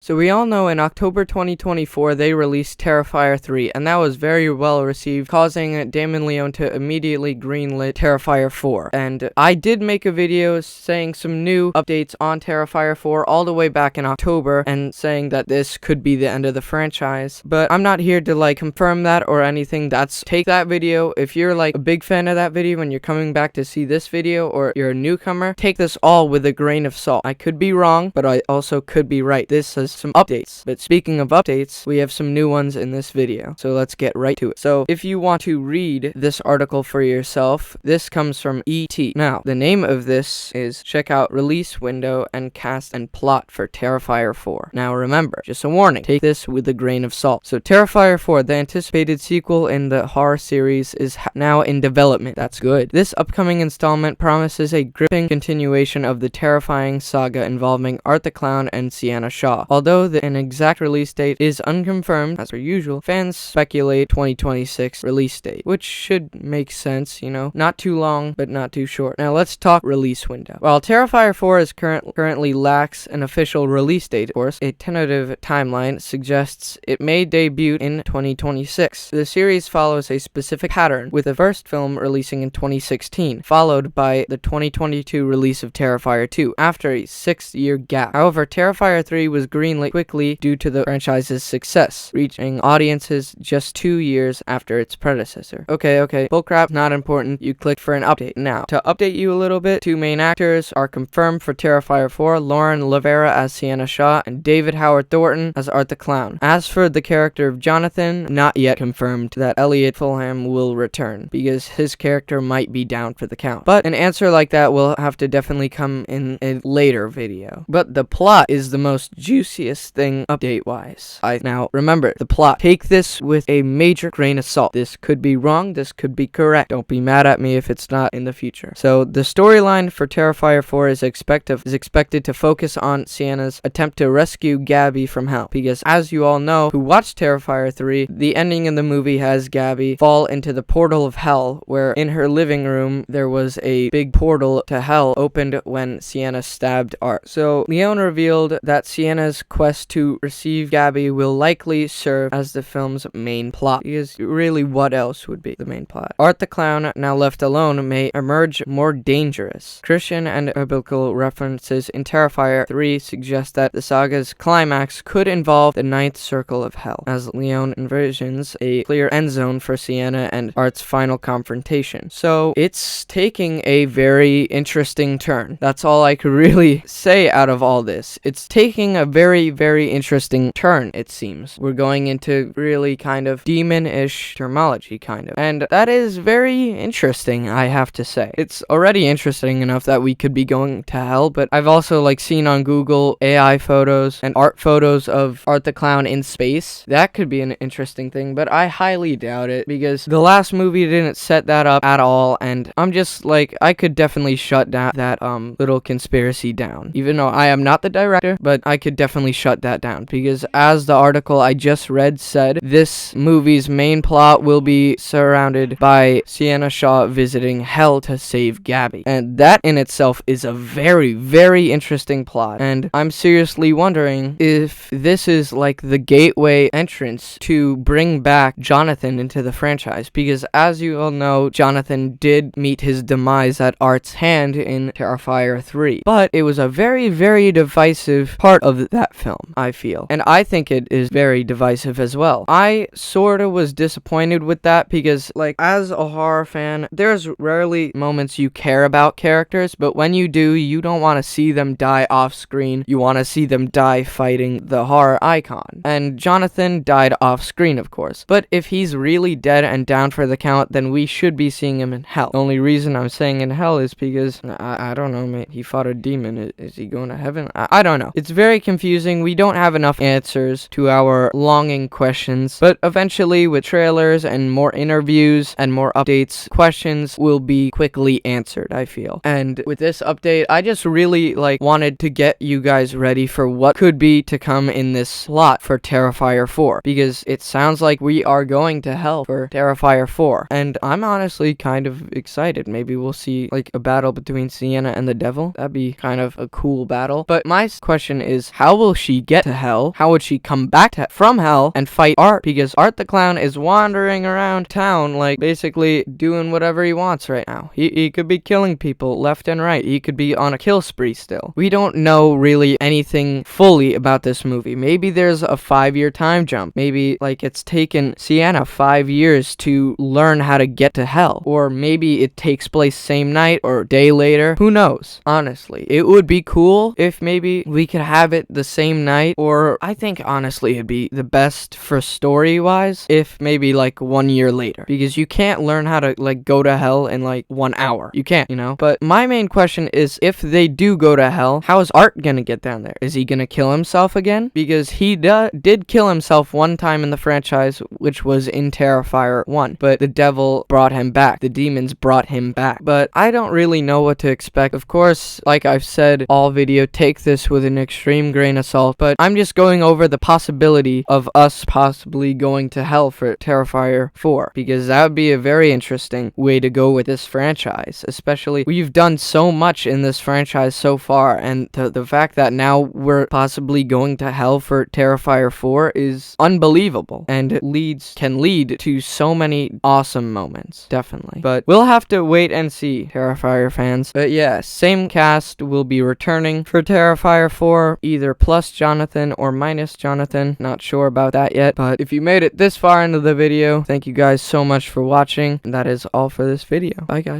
So we all know in October 2024 they released Terrifier 3, and that was very well received, causing Damon Leone to immediately greenlit Terrifier 4. And I did make a video saying some new updates on Terrifier 4 all the way back in October, and saying that this could be the end of the franchise. But I'm not here to confirm that or anything. Take that video. If you're a big fan of that video and you're coming back to see this video, or you're a newcomer, take this all with a grain of salt. I could be wrong, but I also could be right. This is some updates. But speaking of updates, we have some new ones in this video, so let's get right to it. So if you want to read this article for yourself, this comes from ET. Now, the name of this is check out release window and cast and plot for Terrifier 4. Now remember, just a warning, take this with a grain of salt. So Terrifier 4, the anticipated sequel in the horror series, is now in development. That's good. This upcoming installment promises a gripping continuation of the terrifying saga involving Art the Clown and Sienna Shaw. Although an exact release date is unconfirmed, as per usual, fans speculate 2026 release date, which should make sense, not too long, but not too short. Now let's talk release window. While Terrifier 4 is currently lacks an official release date, of course, a tentative timeline suggests it may debut in 2026. The series follows a specific pattern, with the first film releasing in 2016, followed by the 2022 release of Terrifier 2, after a 6-year gap. However, Terrifier 3 was greenlit quickly due to the franchise's success, reaching audiences just 2 years after its predecessor. Okay, bullcrap, not important. You clicked for an update. Now, to update you a little bit, 2 main actors are confirmed for Terrifier 4, Lauren Lavera as Sienna Shaw, and David Howard Thornton as Art the Clown. As for the character of Jonathan, not yet confirmed that Elliot Fulham will return, because his character might be down for the count. But an answer like that will have to definitely come in a later video. But the plot is the most juiciest thing update-wise. Now, remember, the plot. Take this with a major grain of salt. This could be wrong, this could be correct. Don't be mad at me if it's not in the future. So, the storyline for Terrifier 4 is expected to focus on Sienna's attempt to rescue Gabby from hell. Because, as you all know, who watched Terrifier 3, the ending in the movie has Gabby fall into the portal of hell, where in her living room, there was a big portal to hell opened when Sienna stabbed Art. So, Leone revealed that Sienna's quest to receive Gabby will likely serve as the film's main plot, because really what else would be the main plot? Art the Clown, now left alone, may emerge more dangerous. Christian and biblical references in Terrifier 3 suggest that the saga's climax could involve the ninth circle of hell, as Leone envisions a clear end zone for Sienna and Art's final confrontation. So it's taking a very interesting turn. That's all I could really say out of all this. It's taking a very, very interesting turn, it seems. We're going into really kind of demon-ish terminology, and that is very interesting, I have to say. It's already interesting enough that we could be going to hell, but I've also seen on Google AI photos and art photos of Art the Clown in space. That could be an interesting thing, but I highly doubt it, because the last movie didn't set that up at all, and I'm just I could definitely shut down that little conspiracy down. Even though I am not the director, but I could definitely shut that down, because as the article I just read said, this movie's main plot will be surrounded by Sienna Shaw visiting hell to save Gabby. And that in itself is a very, very interesting plot. And I'm seriously wondering if this is the gateway entrance to bring back Jonathan into the franchise. Because as you all know, Jonathan did meet his demise at Art's hand in Terrifier 3. But it was a very, very divisive part of that film, I feel. And I think it is very divisive as well. I sorta was disappointed with that, because as a horror fan, there's rarely moments you care about characters, but when you do, you don't want to see them die off screen. You want to see them die fighting the horror icon. And Jonathan died off screen, of course. But if he's really dead and down for the count, then we should be seeing him in hell. The only reason I'm saying in hell is because, I don't know, mate. He fought a demon. Is he going to heaven? I don't know. It's very confusing. We don't have enough answers to our longing questions, but eventually with trailers and more interviews and more updates, questions will be quickly answered, I feel. And with this update, I just really wanted to get you guys ready for what could be to come in this slot for Terrifier 4, because it sounds like we are going to hell for Terrifier 4, and I'm honestly kind of excited. Maybe we'll see a battle between Sienna and the devil. That'd be kind of a cool battle. But my question is, how will will she get to hell? How would she come back from hell and fight Art? Because Art the Clown is wandering around town, like, basically doing whatever he wants right now. He could be killing people left and right. He could be on a kill spree still. We don't know really anything fully about this movie. Maybe there's a 5-year time jump. Maybe, like, it's taken Sienna 5 years to learn how to get to hell. Or maybe it takes place same night or day later. Who knows? Honestly, it would be cool if maybe we could have it the same night, or I think honestly it'd be the best for story wise if maybe like 1 year later, because you can't learn how to like go to hell in like 1 hour. You can't, you know. But my main question is, if they do go to hell, how is Art gonna get down there? Is he gonna kill himself again? Because he did kill himself one time in the franchise, which was in Terrifier 1, but the devil brought him back. The demons brought him back. But I don't really know what to expect. Of course, like I've said all video, take this with an extreme grain of salt, but I'm just going over the possibility of us possibly going to hell for Terrifier 4, because that would be a very interesting way to go with this franchise. Especially, we've done so much in this franchise so far, and the fact that now we're possibly going to hell for Terrifier 4 is unbelievable, and it can lead to so many awesome moments, definitely. But we'll have to wait and see, Terrifier fans. But yeah, same cast will be returning for Terrifier 4, either plus Jonathan or minus Jonathan. Not sure about that yet, but if you made it this far into the video, thank you guys so much for watching, and that is all for this video. Bye guys.